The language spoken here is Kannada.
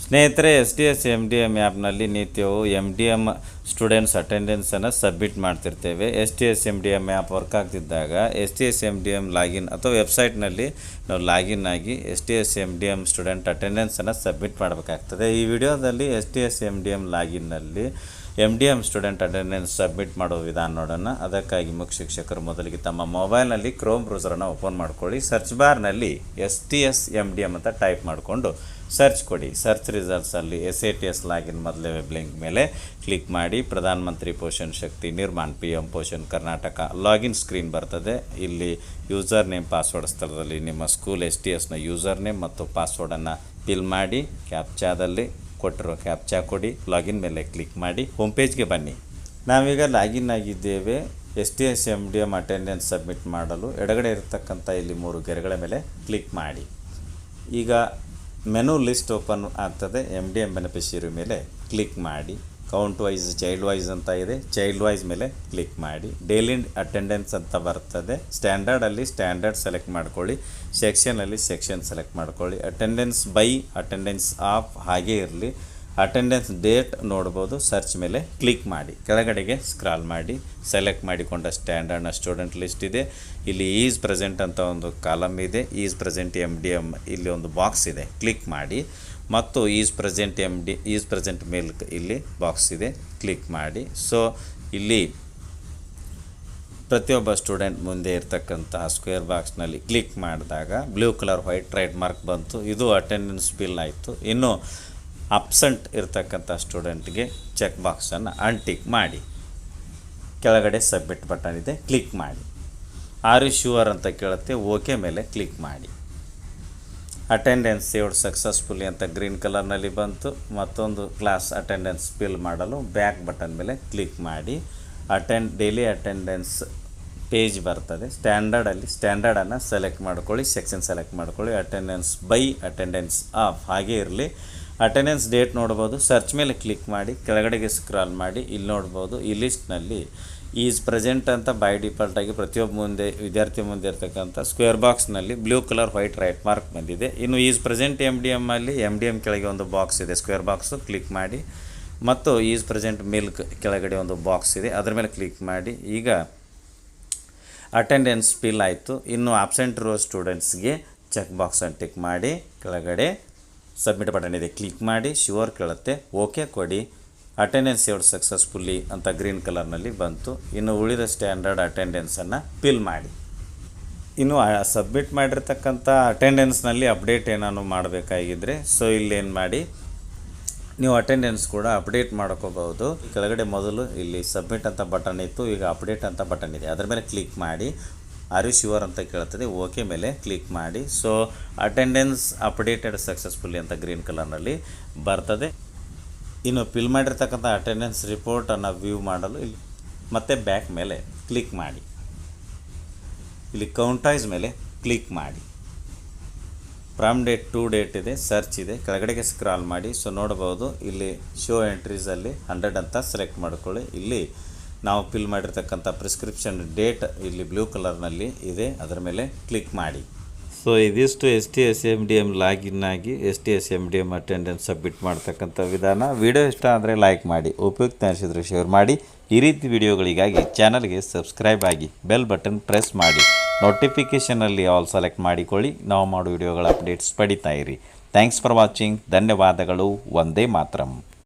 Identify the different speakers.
Speaker 1: ಸ್ನೇಹಿತರೆ, STS-MDM ಆ್ಯಪ್ನಲ್ಲಿ ನಿತ್ಯವೂ MDM ಸ್ಟೂಡೆಂಟ್ಸ್ ಅಟೆಂಡೆನ್ಸನ್ನು ಸಬ್ಮಿಟ್ ಮಾಡ್ತಿರ್ತೇವೆ. STS-MDM ಆ್ಯಪ್ ವರ್ಕ್ ಆಗ್ತಿದ್ದಾಗ STS-MDM ಲಾಗಿನ್ ಅಥವಾ ವೆಬ್ಸೈಟ್ನಲ್ಲಿ ನಾವು ಲಾಗಿನ್ ಆಗಿ STS-MDM ಸ್ಟೂಡೆಂಟ್ ಅಟೆಂಡೆನ್ಸನ್ನು ಸಬ್ಮಿಟ್ ಮಾಡಬೇಕಾಗ್ತದೆ. ಈ ವಿಡಿಯೋದಲ್ಲಿ STS-MDM ಲಾಗಿನ್ನಲ್ಲಿ MDM ಸ್ಟೂಡೆಂಟ್ ಅಟೆಂಡೆನ್ಸ್ ಸಬ್ಮಿಟ್ ಮಾಡೋ ವಿಧಾನ ನೋಡೋಣ. ಅದಕ್ಕಾಗಿ ಮುಖ್ಯ ಶಿಕ್ಷಕರು ಮೊದಲಿಗೆ ತಮ್ಮ ಮೊಬೈಲ್ನಲ್ಲಿ ಕ್ರೋಮ್ ಬ್ರೌಸರನ್ನು ಓಪನ್ ಮಾಡ್ಕೊಳ್ಳಿ. ಸರ್ಚ್ ಬಾರ್ನಲ್ಲಿ STS-MDM ಅಂತ ಟೈಪ್ ಮಾಡಿಕೊಂಡು ಸರ್ಚ್ ಕೊಡಿ. ಸರ್ಚ್ ರಿಸಲ್ಟ್ಸಲ್ಲಿ SATS ಲಾಗಿನ್ ಮೊದಲೇ ವೆಬ್ ಲಿಂಕ್ ಮೇಲೆ ಕ್ಲಿಕ್ ಮಾಡಿ. Pradhan Mantri Poshan Shakti Nirman PM Poshan Karnataka login screen ಬರ್ತದೆ. ಇಲ್ಲಿ ಯೂಸರ್ ನೇಮ್ ಪಾಸ್ವರ್ಡ್ ಸ್ಥಳದಲ್ಲಿ ನಿಮ್ಮ ಸ್ಕೂಲ್ STSನ ಯೂಸರ್ ನೇಮ್ ಮತ್ತು ಪಾಸ್ವರ್ಡನ್ನು ಫಿಲ್ ಮಾಡಿ. ಕ್ಯಾಪ್ಚಾದಲ್ಲಿ ಕೊಟ್ಟಿರೋ ಕ್ಯಾಪ್ಚಾ ಕೊಡಿ. ಲಾಗಿನ್ ಮೇಲೆ ಕ್ಲಿಕ್ ಮಾಡಿ ಹೋಮ್ ಪೇಜ್ಗೆ ಬನ್ನಿ. ನಾವೀಗ ಲಾಗಿನ್ ಆಗಿದ್ದೇವೆ. STS-MDM ಅಟೆಂಡೆನ್ಸ್ ಸಬ್ಮಿಟ್ ಮಾಡಲು ಎಡಗಡೆ ಇರತಕ್ಕಂಥ ಇಲ್ಲಿ 3 ಗೆರೆಗಳ ಮೇಲೆ ಕ್ಲಿಕ್ ಮಾಡಿ. ಈಗ ಮೆನು ಲಿಸ್ಟ್ ಓಪನ್ ಆಗ್ತದೆ. MDM ಬೆನಿಫಿಷಿಯರಿ ಮೇಲೆ ಕ್ಲಿಕ್ ಮಾಡಿ. ಕೌಂಟ್ ವೈಸ್ ಚೈಲ್ಡ್ ವೈಸ್ ಅಂತ ಇದೆ. ಚೈಲ್ಡ್ ವೈಸ್ ಮೇಲೆ ಕ್ಲಿಕ್ ಮಾಡಿ. ಡೈಲಿ ಅಟೆಂಡೆನ್ಸ್ ಅಂತ ಬರ್ತದೆ. ಸ್ಟ್ಯಾಂಡರ್ಡಲ್ಲಿ ಸ್ಟ್ಯಾಂಡರ್ಡ್ ಸೆಲೆಕ್ಟ್ ಮಾಡ್ಕೊಳ್ಳಿ. ಸೆಕ್ಷನಲ್ಲಿ ಸೆಕ್ಷನ್ ಸೆಲೆಕ್ಟ್ ಮಾಡ್ಕೊಳ್ಳಿ. ಅಟೆಂಡೆನ್ಸ್ ಬೈ, ಅಟೆಂಡೆನ್ಸ್ ಆಫ್ ಹಾಗೇ ಇರಲಿ. ಅಟೆಂಡೆನ್ಸ್ ಡೇಟ್ ನೋಡ್ಬೋದು. ಸರ್ಚ್ ಮೇಲೆ ಕ್ಲಿಕ್ ಮಾಡಿ. ಕೆಳಗಡೆಗೆ ಸ್ಕ್ರಾಲ್ ಮಾಡಿ. ಸೆಲೆಕ್ಟ್ ಮಾಡಿಕೊಂಡ ಸ್ಟ್ಯಾಂಡರ್ಡ್ನ ಸ್ಟೂಡೆಂಟ್ ಲಿಸ್ಟ್ ಇದೆ. ಇಲ್ಲಿ ಈಸ್ ಪ್ರೆಸೆಂಟ್ ಅಂತ ಒಂದು ಕಾಲಮ್ ಇದೆ. ಈಸ್ ಪ್ರೆಸೆಂಟ್ MDM ಇಲ್ಲಿ ಒಂದು ಬಾಕ್ಸ್ ಇದೆ. ಕ್ಲಿಕ್ ಮಾಡಿ. ಮತ್ತು ಈಸ್ ಪ್ರೆಸೆಂಟ್ ಮೇಲ್ ಇಲ್ಲಿ ಬಾಕ್ಸ್ ಇದೆ. ಕ್ಲಿಕ್ ಮಾಡಿ. ಸೊ ಇಲ್ಲಿ ಪ್ರತಿಯೊಬ್ಬ ಸ್ಟೂಡೆಂಟ್ ಮುಂದೆ ಇರ್ತಕ್ಕಂತಹ ಸ್ಕ್ವೇರ್ ಬಾಕ್ಸ್ನಲ್ಲಿ ಕ್ಲಿಕ್ ಮಾಡಿದಾಗ blue colour white right mark ಬಂತು. ಇದು ಅಟೆಂಡೆನ್ಸ್ ಫಿಲ್ ಆಯಿತು. ಇನ್ನು ಅಬ್ಸೆಂಟ್ ಇರ್ತಕ್ಕಂಥ ಸ್ಟೂಡೆಂಟ್ಗೆ ಚೆಕ್ ಬಾಕ್ಸನ್ನು ಅನ್ಟಿಕ್ ಮಾಡಿ. ಕೆಳಗಡೆ ಸಬ್ಮಿಟ್ ಬಟನ್ ಇದೆ. ಕ್ಲಿಕ್ ಮಾಡಿ. ಆರ್ ಯು ಶ್ಯೂರ್ ಅಂತ ಕೇಳುತ್ತೆ. ಓಕೆ ಮೇಲೆ ಕ್ಲಿಕ್ ಮಾಡಿ. ಅಟೆಂಡೆನ್ಸ್ ಸೇವ್ಡ್ ಸಕ್ಸಸ್ಫುಲಿ ಅಂತ ಗ್ರೀನ್ ಕಲರ್ನಲ್ಲಿ ಬಂತು. ಮತ್ತೊಂದು ಕ್ಲಾಸ್ ಅಟೆಂಡೆನ್ಸ್ ಫಿಲ್ ಮಾಡಲು ಬ್ಯಾಕ್ ಬಟನ್ ಮೇಲೆ ಕ್ಲಿಕ್ ಮಾಡಿ. ಡೈಲಿ ಅಟೆಂಡೆನ್ಸ್ ಪೇಜ್ ಬರ್ತದೆ. ಸ್ಟ್ಯಾಂಡರ್ಡಲ್ಲಿ ಸ್ಟ್ಯಾಂಡರ್ಡನ್ನು ಸೆಲೆಕ್ಟ್ ಮಾಡ್ಕೊಳ್ಳಿ. ಸೆಕ್ಷನ್ ಸೆಲೆಕ್ಟ್ ಮಾಡ್ಕೊಳ್ಳಿ. ಅಟೆಂಡೆನ್ಸ್ ಬೈ, ಅಟೆಂಡೆನ್ಸ್ ಆಫ್ ಹಾಗೇ ಇರಲಿ. ಅಟೆಂಡೆನ್ಸ್ ಡೇಟ್ ನೋಡ್ಬೋದು. ಸರ್ಚ್ ಮೇಲೆ ಕ್ಲಿಕ್ ಮಾಡಿ. ಕೆಳಗಡೆಗೆ ಸ್ಕ್ರಾಲ್ ಮಾಡಿ. ಇಲ್ಲಿ ನೋಡ್ಬೋದು. ಈ ಲಿಸ್ಟ್ನಲ್ಲಿ ಈಸ್ ಪ್ರೆಸೆಂಟ್ ಅಂತ ಬೈ ಡಿಫಾಲ್ಟಾಗಿ ಪ್ರತಿಯೊಬ್ಬ ವಿದ್ಯಾರ್ಥಿ ಮುಂದೆ ಇರ್ತಕ್ಕಂಥ ಸ್ಕ್ವೇರ್ ಬಾಕ್ಸ್ನಲ್ಲಿ blue colour white right mark ಬಂದಿದೆ. ಇನ್ನು ಈಸ್ ಪ್ರೆಸೆಂಟ್ MDM ಅಲ್ಲಿ MDM ಕೆಳಗೆ ಒಂದು ಬಾಕ್ಸ್ ಇದೆ, ಸ್ಕ್ವೇರ್ ಬಾಕ್ಸು. ಕ್ಲಿಕ್ ಮಾಡಿ. ಮತ್ತು ಈಸ್ ಪ್ರೆಸೆಂಟ್ ಮಿಲ್ಕ್ ಕೆಳಗಡೆ ಒಂದು ಬಾಕ್ಸ್ ಇದೆ, ಅದರ ಮೇಲೆ ಕ್ಲಿಕ್ ಮಾಡಿ. ಈಗ ಅಟೆಂಡೆನ್ಸ್ ಫಿಲ್ ಆಯಿತು. ಇನ್ನು ಆಬ್ಸೆಂಟ್ ಇರೋ ಸ್ಟೂಡೆಂಟ್ಸ್ಗೆ ಚೆಕ್ ಬಾಕ್ಸನ್ನು ಟಿಕ್ ಮಾಡಿ. ಕೆಳಗಡೆ ಸಬ್ಮಿಟ್ ಬಟನ್ ಇದೆ. ಕ್ಲಿಕ್ ಮಾಡಿ. ಶ್ಯೂರ್ ಕೇಳುತ್ತೆ. ಓಕೆ ಕೊಡಿ. ಅಟೆಂಡೆನ್ಸ್ ಸೇವ್ಡ್ ಸಕ್ಸಸ್ಫುಲ್ಲಿ ಅಂತ ಗ್ರೀನ್ ಕಲರ್ನಲ್ಲಿ ಬಂತು. ಇನ್ನು ಉಳಿದ ಸ್ಟ್ಯಾಂಡರ್ಡ್ ಅಟೆಂಡೆನ್ಸನ್ನು ಫಿಲ್ ಮಾಡಿ. ಇನ್ನು ಸಬ್ಮಿಟ್ ಮಾಡಿರ್ತಕ್ಕಂಥ ಅಟೆಂಡೆನ್ಸ್ನಲ್ಲಿ ಅಪ್ಡೇಟ್ ಏನಾದ್ರು ಮಾಡಬೇಕಾಗಿದ್ದರೆ ಸೊ ಇಲ್ಲೇನು ಮಾಡಿ ನೀವು ಅಟೆಂಡೆನ್ಸ್ ಕೂಡ ಅಪ್ಡೇಟ್ ಮಾಡ್ಕೋಬಹುದು. ಕೆಳಗಡೆ ಮೊದಲು ಇಲ್ಲಿ ಸಬ್ಮಿಟ್ ಅಂತ ಬಟನ್ ಇತ್ತು. ಈಗ ಅಪ್ಡೇಟ್ ಅಂತ ಬಟನ್ ಇದೆ. ಅದರ ಮೇಲೆ ಕ್ಲಿಕ್ ಮಾಡಿ. ಆರ್ ಯು ಶ್ಯೂರ್ ಅಂತ ಕೇಳ್ತದೆ. ಓಕೆ ಮೇಲೆ ಕ್ಲಿಕ್ ಮಾಡಿ. ಸೊ ಅಟೆಂಡೆನ್ಸ್ ಅಪ್ಡೇಟೆಡ್ ಸಕ್ಸಸ್ಫುಲ್ಲಿ ಅಂತ ಗ್ರೀನ್ ಕಲರ್ನಲ್ಲಿ ಬರ್ತದೆ. ಇನ್ನು ಫಿಲ್ ಮಾಡಿರ್ತಕ್ಕಂಥ ಅಟೆಂಡೆನ್ಸ್ ರಿಪೋರ್ಟನ್ನು ವ್ಯೂ ಮಾಡಲು ಇಲ್ಲಿ ಮತ್ತೆ ಬ್ಯಾಕ್ ಮೇಲೆ ಕ್ಲಿಕ್ ಮಾಡಿ. ಇಲ್ಲಿ ಕೌಂಟೈಸ್ ಮೇಲೆ ಕ್ಲಿಕ್ ಮಾಡಿ. ಫ್ರಮ್ ಡೇಟ್ ಟು ಡೇಟ್ ಇದೆ. ಸರ್ಚ್ ಇದೆ. ಕೆಳಗಡೆಗೆ ಸ್ಕ್ರಾಲ್ ಮಾಡಿ. ಸೊ ನೋಡ್ಬೋದು ಇಲ್ಲಿ ಶೋ ಎಂಟ್ರೀಸಲ್ಲಿ 100 ಅಂತ ಸೆಲೆಕ್ಟ್ ಮಾಡ್ಕೊಳ್ಳಿ. ಇಲ್ಲಿ ನಾವು ಫಿಲ್ ಮಾಡಿರ್ತಕ್ಕಂಥ ಪ್ರಿಸ್ಕ್ರಿಪ್ಷನ್ ಡೇಟ್ ಇಲ್ಲಿ ಬ್ಲೂ ಕಲರ್ನಲ್ಲಿ ಇದೆ. ಅದರ ಮೇಲೆ ಕ್ಲಿಕ್ ಮಾಡಿ. ಸೊ ಇದಿಷ್ಟು STS-MDM ಲಾಗಿನ್ ಆಗಿ STS-MDM ಅಟೆಂಡೆನ್ಸ್ ಸಬ್ಮಿಟ್ ಮಾಡ್ತಕ್ಕಂಥ ವಿಧಾನ. ವಿಡಿಯೋ ಇಷ್ಟ ಆದರೆ ಲೈಕ್ ಮಾಡಿ, ಉಪಯುಕ್ತ ಅನಿಸಿದರೆ ಶೇರ್ ಮಾಡಿ. ಈ ರೀತಿ ವಿಡಿಯೋಗಳಿಗಾಗಿ ಚಾನಲ್ಗೆ ಸಬ್ಸ್ಕ್ರೈಬ್ ಆಗಿ ಬೆಲ್ ಬಟನ್ ಪ್ರೆಸ್ ಮಾಡಿ. ನೋಟಿಫಿಕೇಷನಲ್ಲಿ ಆಲ್ ಸೆಲೆಕ್ಟ್ ಮಾಡಿಕೊಳ್ಳಿ. ನಾವು ಮಾಡೋ ವಿಡಿಯೋಗಳ ಅಪ್ಡೇಟ್ಸ್ ಪಡಿತಾ ಇರಿ. Thanks for watching. ಧನ್ಯವಾದಗಳು. ವಂದೇ ಮಾತರಂ.